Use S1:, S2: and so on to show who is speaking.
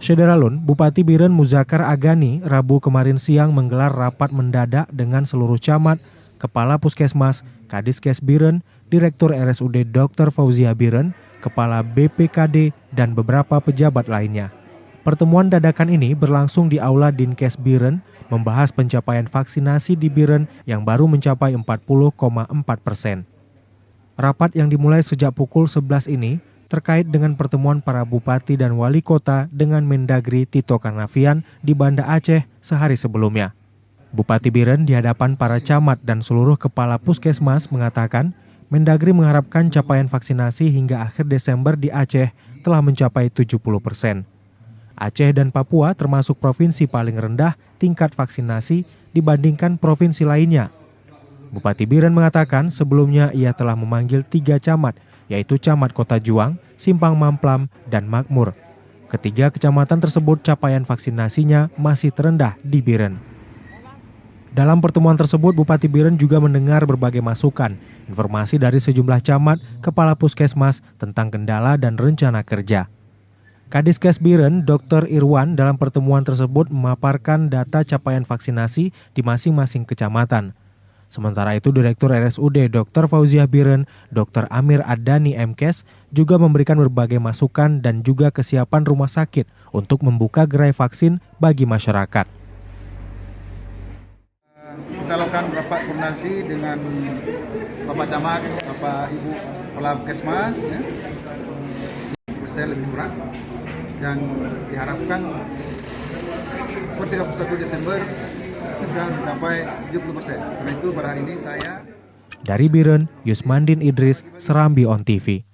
S1: Syederalun, Bupati Biren Muzakar Agani Rabu kemarin siang menggelar rapat mendadak dengan seluruh camat, Kepala Puskesmas, Kadiskes Biren, Direktur RSUD Dr. Fauzia Biren, Kepala BPKD, dan beberapa pejabat lainnya. Pertemuan dadakan ini berlangsung di Aula Dinkes Biren, membahas pencapaian vaksinasi di Biren yang baru mencapai 40,4%. Rapat yang dimulai sejak pukul 11 ini terkait dengan pertemuan para bupati dan wali kota dengan Mendagri Tito Karnavian di Banda Aceh sehari sebelumnya. Bupati Biren di hadapan para camat dan seluruh kepala puskesmas mengatakan Mendagri mengharapkan capaian vaksinasi hingga akhir Desember di Aceh telah mencapai 70%. Aceh dan Papua termasuk provinsi paling rendah tingkat vaksinasi dibandingkan provinsi lainnya. Bupati Biren mengatakan sebelumnya ia telah memanggil 3 camat, yaitu Camat Kota Juang, Simpang Mamplam, dan Makmur. Ketiga kecamatan tersebut capaian vaksinasinya masih terendah di Biren. Dalam pertemuan tersebut, Bupati Biren juga mendengar berbagai masukan, informasi dari sejumlah camat, kepala puskesmas tentang kendala dan rencana kerja. Kadiskes Biren, Dr. Irwan dalam pertemuan tersebut memaparkan data capaian vaksinasi di masing-masing kecamatan. Sementara itu, Direktur RSUD Dr. Fauzia Biren, Dr. Amir Adani MKes, juga memberikan berbagai masukan dan juga kesiapan rumah sakit untuk membuka gerai vaksin bagi masyarakat.
S2: Kita lakukan rapat koordinasi dengan Bapak Camat, Bapak Ibu Kepala Puskesmas, ya. Persen lebih kurang, dan diharapkan per 31 Desember sudah mencapai 70%. Karena itu pada hari ini saya
S1: dari Biren, Yusmandin Idris, Serambi On TV.